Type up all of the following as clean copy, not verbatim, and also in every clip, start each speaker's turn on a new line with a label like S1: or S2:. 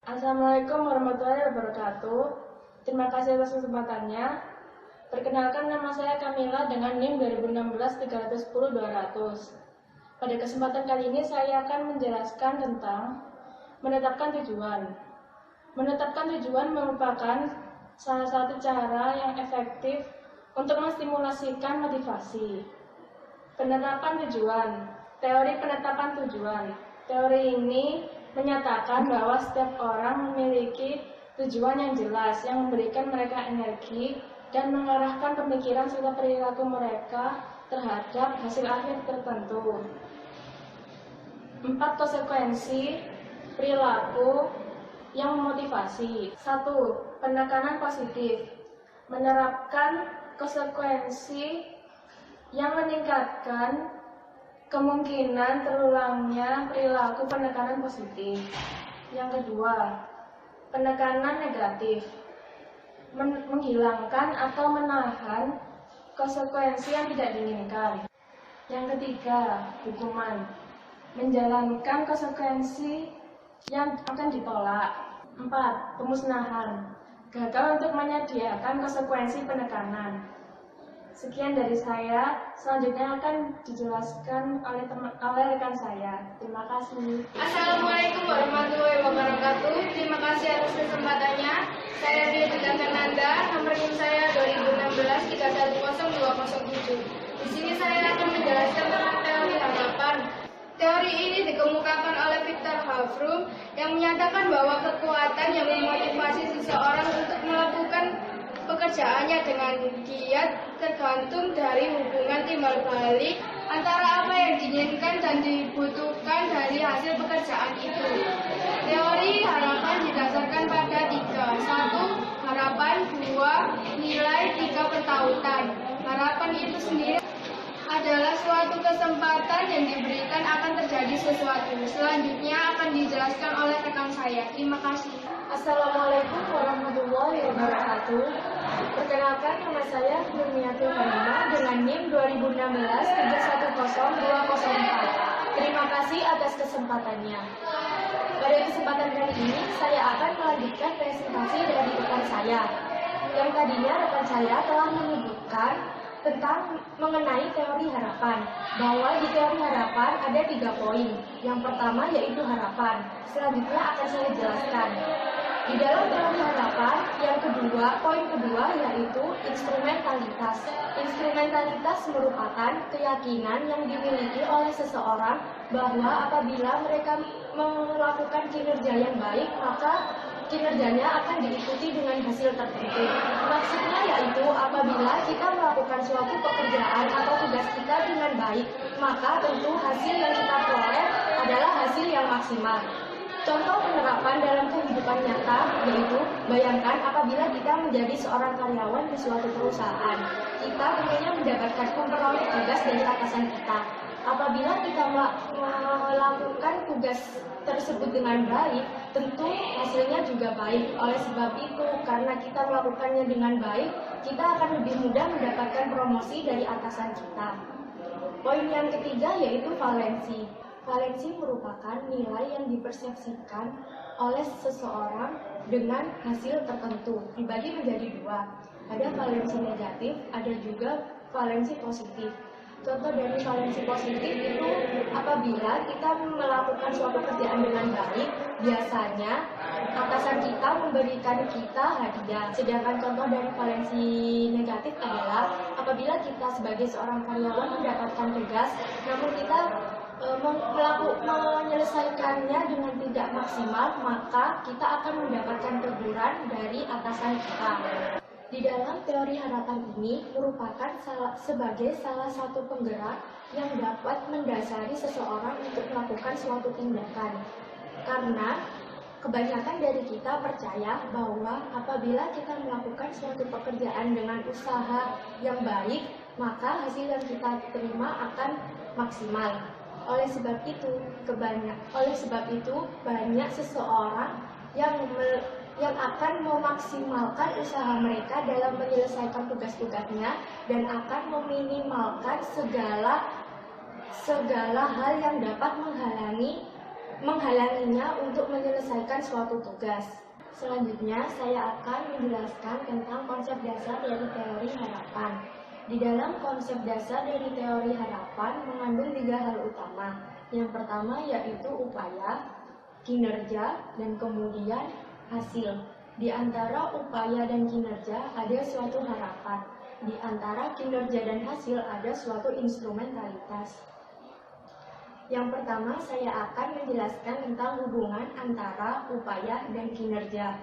S1: Assalamualaikum warahmatullahi wabarakatuh. Terima kasih atas kesempatannya. Perkenalkan, nama saya Kamila dengan NIM 2016-310-200. Pada kesempatan kali ini saya akan menjelaskan tentang menetapkan tujuan. Menetapkan tujuan merupakan salah satu cara yang efektif untuk menstimulasikan motivasi. Penetapan tujuan. Teori penetapan tujuan. Teori ini menyatakan bahwa setiap orang memiliki tujuan yang jelas yang memberikan mereka energi dan mengarahkan pemikiran serta perilaku mereka terhadap hasil akhir tertentu. 4 konsekuensi perilaku yang memotivasi. 1. Penekanan positif. Menerapkan konsekuensi yang meningkatkan kemungkinan terulangnya perilaku penekanan positif. Yang kedua, penekanan negatif. Menghilangkan atau menahan konsekuensi yang tidak diinginkan. Yang ketiga, hukuman. Menjalankan konsekuensi yang akan ditolak. 4. Pemusnahan. Gagal untuk menyediakan konsekuensi penekanan. Sekian dari saya, selanjutnya akan dijelaskan oleh rekan saya. Terima kasih.
S2: Assalamualaikum warahmatullahi wabarakatuh. Terima kasih atas kesempatannya. Saya Dita Fernanda, nomor NIM saya 2016-310-207. Di sini saya akan menjelaskan tentang teori harapan. Teori ini dikemukakan oleh Viktor Haverum yang menyatakan bahwa kekuatan yang memotivasi seseorang untuk melakukan pekerjaannya dengan giat tergantung dari hubungan timbal balik antara apa yang diinginkan dan dibutuhkan dari hasil pekerjaan itu. Teori harapan didasarkan pada 3. 1. Harapan. 2. Nilai. 3. Pertautan. Harapan itu sendiri adalah suatu kesempatan yang diberikan akan terjadi sesuatu. Selanjutnya akan dijelaskan oleh rekan saya. Terima kasih.
S1: Assalamualaikum warahmatullahi wabarakatuh. Perkenalkan, nama saya Nurmiatul Halimah dengan NIM 2016-310-204. Terima kasih atas kesempatannya. Pada kesempatan kali ini, saya akan melanjutkan presentasi dari rekan saya. Yang tadinya rekan saya telah menyebutkan tentang mengenai teori harapan, bahwa di teori harapan ada 3 poin. Yang pertama yaitu harapan. Selanjutnya akan saya jelaskan. Di dalam teori harapan, poin kedua yaitu instrumentalitas. Instrumentalitas merupakan keyakinan yang dimiliki oleh seseorang bahwa apabila mereka melakukan kinerja yang baik, maka kinerjanya akan diikuti dengan hasil tertentu. Maksudnya yaitu apabila kita melakukan suatu pekerjaan atau tugas kita dengan baik, maka tentu hasil yang kita peroleh adalah hasil yang maksimal. Contoh penerapan dalam kehidupan nyata yaitu, bayangkan apabila kita menjadi seorang karyawan di suatu perusahaan, kita tentunya memperoleh tugas dari atasan kita. Apabila kita melakukan tugas tersebut dengan baik, tentu hasilnya juga baik. Oleh sebab itu, karena kita melakukannya dengan baik, kita akan lebih mudah mendapatkan promosi dari atasan kita. Poin yang ketiga yaitu valensi. Valensi merupakan nilai yang dipersepsikan oleh seseorang dengan hasil tertentu. Dibagi menjadi 2. Ada valensi negatif, ada juga valensi positif. Contoh dari valensi positif itu apabila kita melakukan suatu pekerjaan dengan baik, biasanya atasan kita memberikan kita hadiah. Sedangkan contoh dari valensi negatif adalah apabila kita sebagai seorang karyawan mendapatkan tugas, namun kita menyelesaikannya dengan tidak maksimal, maka kita akan mendapatkan teguran dari atasan kita. Di dalam teori harapan ini merupakan sebagai salah satu penggerak yang dapat mendasari seseorang untuk melakukan suatu tindakan. Karena kebanyakan dari kita percaya bahwa apabila kita melakukan suatu pekerjaan dengan usaha yang baik, maka hasil yang kita terima akan maksimal. Oleh sebab itu banyak seseorang yang akan memaksimalkan usaha mereka dalam menyelesaikan tugas-tugasnya dan akan meminimalkan segala hal yang dapat menghalangi menghalanginya untuk menyelesaikan suatu tugas. Selanjutnya, saya akan menjelaskan tentang konsep dasar dari teori harapan. Di dalam konsep dasar dari teori harapan mengandung 3 hal utama. Yang pertama yaitu upaya, kinerja, dan kemudian hasil. Di antara upaya dan kinerja ada suatu harapan. Di antara kinerja dan hasil ada suatu instrumentalitas. Yang pertama, saya akan menjelaskan tentang hubungan antara upaya dan kinerja.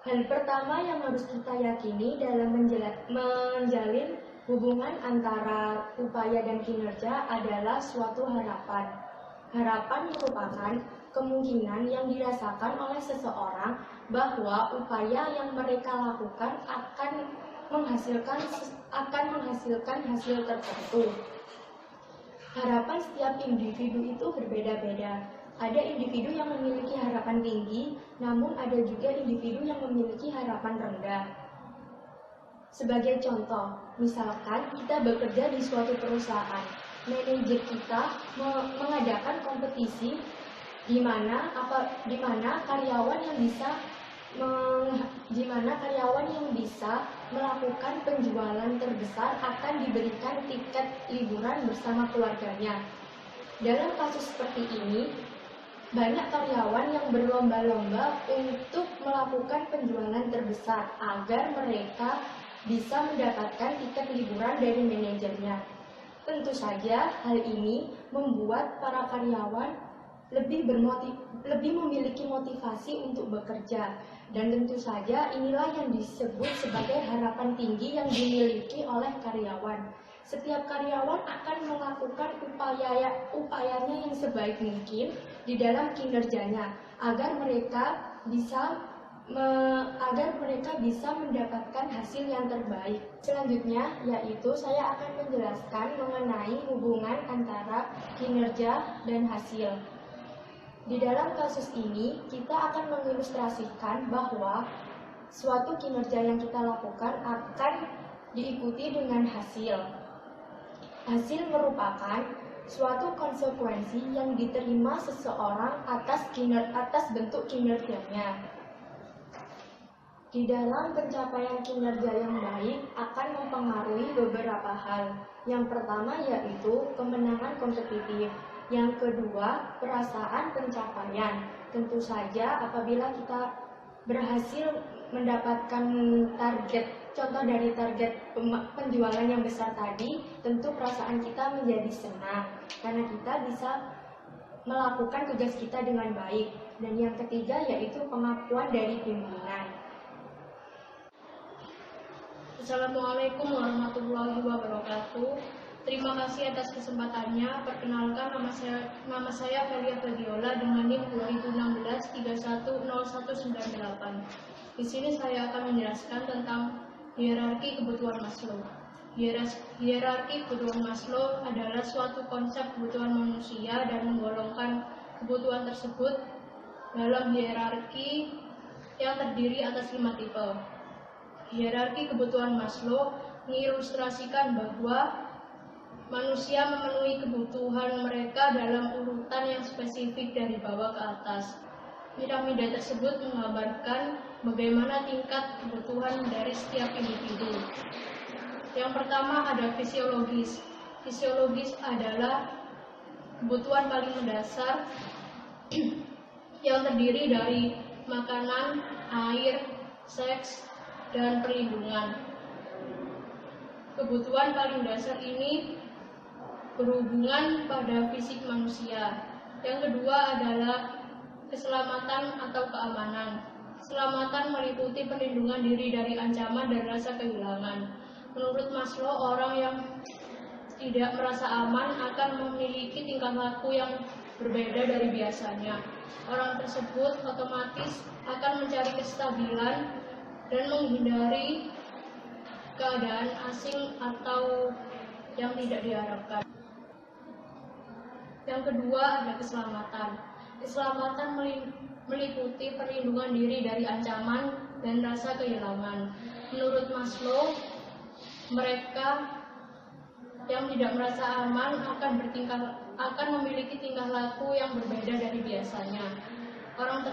S1: Hal pertama yang harus kita yakini dalam menjalin hubungan antara upaya dan kinerja adalah suatu harapan. Harapan merupakan kemungkinan yang dirasakan oleh seseorang bahwa upaya yang mereka lakukan akan menghasilkan hasil tertentu. Harapan setiap individu itu berbeda-beda. Ada individu yang memiliki harapan tinggi, namun ada juga individu yang memiliki harapan rendah. Sebagai contoh, misalkan kita bekerja di suatu perusahaan, manajer kita mengadakan kompetisi di mana karyawan yang bisa melakukan penjualan terbesar akan diberikan tiket liburan bersama keluarganya. Dalam kasus seperti ini, banyak karyawan yang berlomba-lomba untuk melakukan penjualan terbesar agar mereka bisa mendapatkan tiket liburan dari manajernya. Tentu saja hal ini membuat para karyawan lebih memiliki motivasi untuk bekerja, dan tentu saja inilah yang disebut sebagai harapan tinggi yang dimiliki oleh karyawan. Setiap karyawan akan melakukan upayanya yang sebaik mungkin di dalam kinerjanya agar mereka bisa mendapatkan hasil yang terbaik. Selanjutnya yaitu saya akan menjelaskan mengenai hubungan antara kinerja dan hasil. Di dalam kasus ini, kita akan mengilustrasikan bahwa suatu kinerja yang kita lakukan akan diikuti dengan hasil. Hasil merupakan suatu konsekuensi yang diterima seseorang atas bentuk kinerjanya. Di dalam pencapaian kinerja yang baik akan mempengaruhi beberapa hal. Yang pertama yaitu kemenangan kompetitif. Yang kedua, perasaan pencapaian. Tentu saja apabila kita berhasil mendapatkan target, contoh dari target penjualan yang besar tadi, tentu perasaan kita menjadi senang karena kita bisa melakukan tugas kita dengan baik. Dan yang ketiga yaitu pengakuan dari pimpinan.
S2: Assalamualaikum warahmatullahi wabarakatuh. Terima kasih atas kesempatannya. Perkenalkan, nama saya Velia Fadiola dengan NIM 2016 310198. Di sini saya akan menjelaskan tentang hierarki kebutuhan Maslow. Hierarki kebutuhan Maslow adalah suatu konsep kebutuhan manusia dan menggolongkan kebutuhan tersebut dalam hierarki yang terdiri atas 5 tipe. Hierarki kebutuhan Maslow mengilustrasikan bahwa manusia memenuhi kebutuhan mereka dalam urutan yang spesifik dari bawah ke atas. Piramida tersebut menggambarkan bagaimana tingkat kebutuhan dari setiap individu. Yang pertama ada fisiologis. Fisiologis adalah kebutuhan paling mendasar yang terdiri dari makanan, air, seks, dan perlindungan. Kebutuhan paling dasar ini berhubungan pada fisik manusia. Yang kedua adalah keselamatan atau keamanan. Keselamatan meliputi perlindungan diri dari ancaman dan rasa kehilangan. Menurut Maslow, orang yang tidak merasa aman akan memiliki tingkah laku yang berbeda dari biasanya. Orang tersebut otomatis akan mencari kestabilan dan menghindari keadaan asing atau yang tidak diharapkan. Yang kedua ada keselamatan. Keselamatan meliputi perlindungan diri dari ancaman dan rasa kehilangan. Menurut Maslow, yang tidak merasa aman akan memiliki tingkah laku yang berbeda dari biasanya. Orang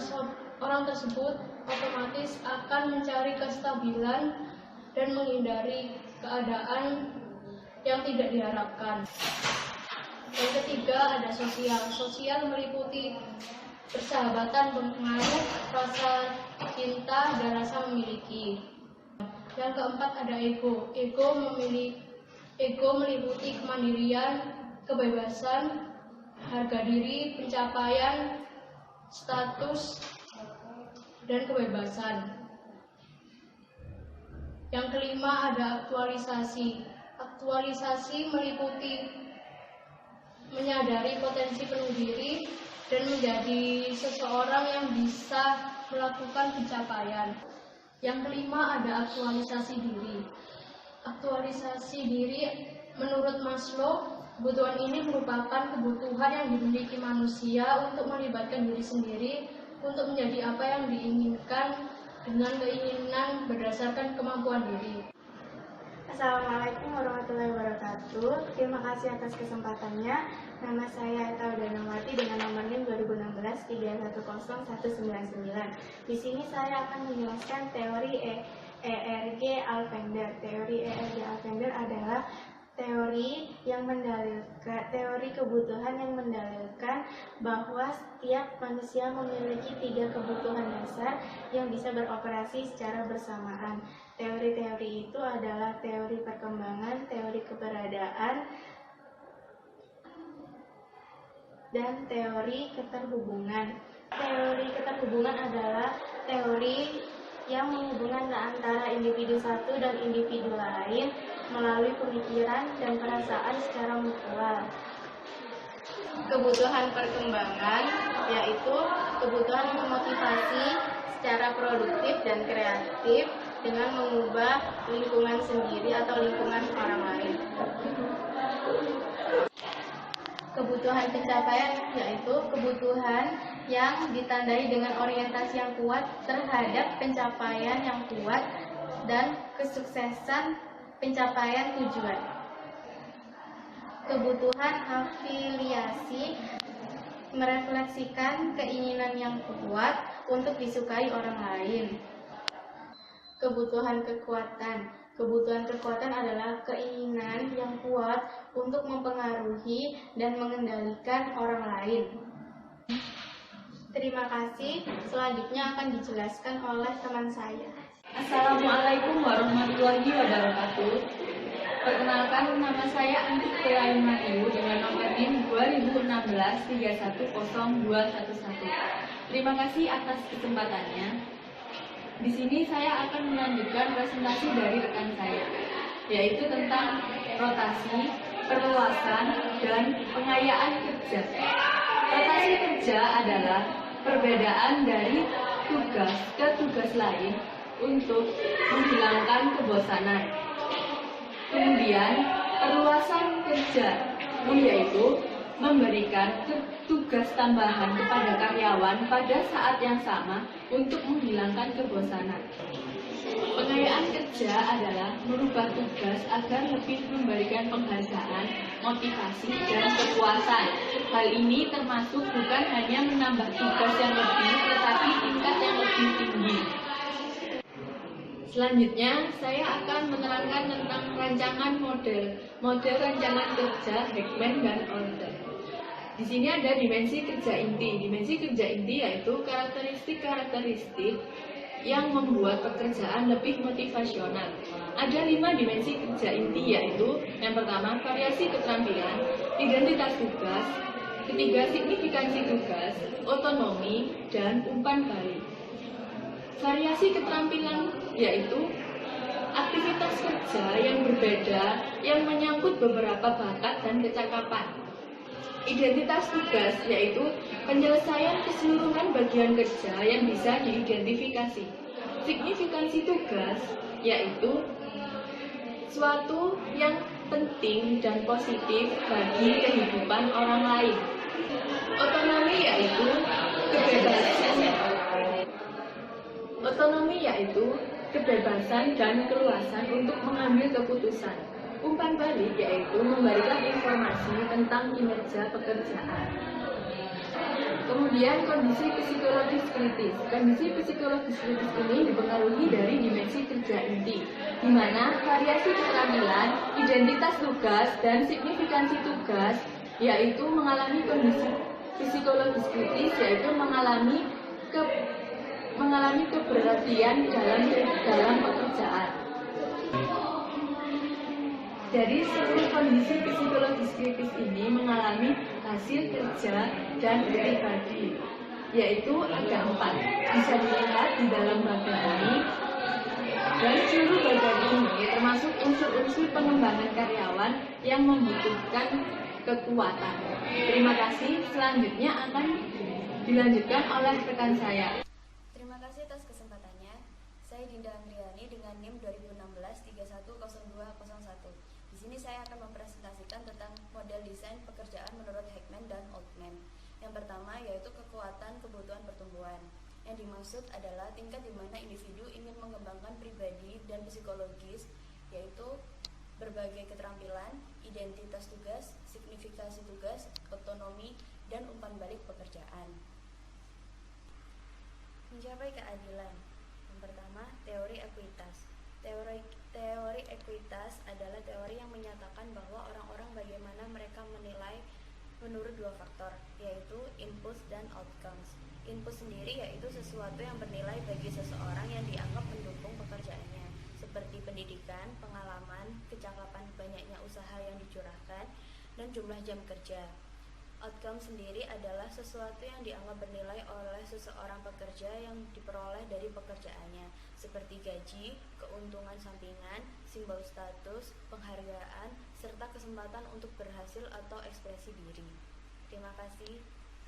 S2: tersebut otomatis akan mencari kestabilan dan menghindari keadaan yang tidak diharapkan. Yang ketiga ada sosial. Sosial meliputi persahabatan, pengaruh, rasa cinta, dan rasa memiliki. Yang keempat ada ego. Ego meliputi kemandirian, kebebasan, harga diri, pencapaian, status, dan kebebasan. Yang kelima ada aktualisasi. Aktualisasi meliputi menyadari potensi penuh diri dan menjadi seseorang yang bisa melakukan pencapaian. Yang kelima ada aktualisasi diri. Aktualisasi diri menurut Maslow, kebutuhan ini merupakan kebutuhan yang dimiliki manusia untuk melibatkan diri sendiri untuk menjadi apa yang diinginkan dengan keinginan berdasarkan kemampuan diri.
S3: Assalamualaikum warahmatullahi wabarakatuh. Terima kasih atas kesempatannya. Nama saya Eta Udanawati dengan nomor NIM 2016-310199. Di sini saya akan menjelaskan teori ERG Alpender. Teori ERG Alpender adalah teori kebutuhan yang mendalilkan bahwa setiap manusia memiliki 3 kebutuhan dasar yang bisa beroperasi secara bersamaan. Teori-teori itu adalah teori perkembangan, teori keberadaan, dan teori keterhubungan. Teori keterhubungan adalah teori yang menghubungkan antara individu satu dan individu lain melalui pemikiran dan perasaan secara mutual. Kebutuhan perkembangan yaitu kebutuhan memotivasi secara produktif dan kreatif dengan mengubah lingkungan sendiri atau lingkungan orang lain. Kebutuhan pencapaian yaitu kebutuhan yang ditandai dengan orientasi yang kuat terhadap pencapaian yang kuat dan kesuksesan pencapaian tujuan. Kebutuhan afiliasi merefleksikan keinginan yang kuat untuk disukai orang lain. Kebutuhan kekuatan. Kebutuhan kekuatan adalah keinginan yang kuat untuk mempengaruhi dan mengendalikan orang lain. Terima kasih. Selanjutnya akan dijelaskan oleh teman saya.
S4: Assalamualaikum warahmatullahi wabarakatuh. Perkenalkan, nama saya Antik Pelayan Matiu dengan nomor NIM 2016-310211. Terima kasih atas kesempatannya. Di sini saya akan melanjutkan presentasi dari rekan saya, yaitu tentang rotasi, perluasan, dan pengayaan kerja. Rotasi kerja adalah perbedaan dari tugas ke tugas lain untuk menghilangkan kebosanan. Kemudian, perluasan kerja, yaitu memberikan tugas tambahan kepada karyawan pada saat yang sama untuk menghilangkan kebosanan. Pengayaan kerja adalah merubah tugas agar lebih memberikan penghargaan, motivasi, dan kepuasan. Hal ini termasuk bukan hanya menambah tugas yang lebih, tetapi tingkat yang lebih tinggi. Selanjutnya, saya akan menerangkan tentang rancangan model rancangan kerja Heckman dan Order. Di sini ada dimensi kerja inti. Dimensi kerja inti yaitu karakteristik yang membuat pekerjaan lebih motivasional. Ada 5 dimensi kerja inti, yaitu yang pertama variasi keterampilan, identitas tugas, ketiga signifikansi tugas, otonomi, dan umpan balik. Variasi keterampilan yaitu aktivitas kerja yang berbeda yang menyangkut beberapa bakat dan kecakapan. Identitas tugas yaitu penyelesaian keseluruhan bagian kerja yang bisa diidentifikasi. Signifikansi tugas yaitu suatu yang penting dan positif bagi kehidupan orang lain. Otonomi yaitu kebebasan dan keluasan untuk mengambil keputusan. Umpan balik yaitu memberikan informasi tentang kinerja pekerjaan. Kemudian kondisi psikologis kritis. Kondisi psikologis kritis ini dipengaruhi dari dimensi kerja inti, di mana variasi keterampilan, identitas tugas, dan signifikansi tugas, yaitu mengalami kondisi psikologis kritis, yaitu mengalami keberhatian dalam pekerjaan. Dari seluruh kondisi psikologis kritis ini mengalami hasil kerja dan pribadi, yaitu ada 4. Bisa dilihat di dalam bagian ini. Dari seluruh bagian ini termasuk unsur-unsur pengembangan karyawan yang membutuhkan kekuatan. Terima kasih. Selanjutnya akan dilanjutkan oleh rekan saya.
S5: Terima kasih atas kesempatannya. Saya Dinda Andriani dengan NIM 2016-310201. Di sini saya akan mempresentasikan tentang model desain pekerjaan menurut Heckman dan Altman. Yang pertama yaitu kekuatan kebutuhan pertumbuhan. Yang dimaksud adalah tingkat di mana individu ingin mengembangkan pribadi dan psikologis, yaitu berbagai keterampilan, identitas tugas, signifikasi tugas, otonomi, dan umpan balik pekerjaan. Mencapai keadilan. Yang pertama, teori ekuitas. Teori ekuitas adalah teori yang menyatakan bahwa orang-orang bagaimana mereka menilai menurut 2 faktor, yaitu input dan outcomes. Input sendiri yaitu sesuatu yang bernilai bagi seseorang yang dianggap mendukung pekerjaannya, seperti pendidikan, pengalaman, kecakapan, banyaknya usaha yang dicurahkan, dan jumlah jam kerja. Outcome sendiri adalah sesuatu yang dianggap bernilai oleh seseorang pekerja yang diperoleh dari pekerjaannya, seperti gaji, keuntungan sampingan, simbol status, penghargaan, serta kesempatan untuk berhasil atau ekspresi diri. Terima kasih.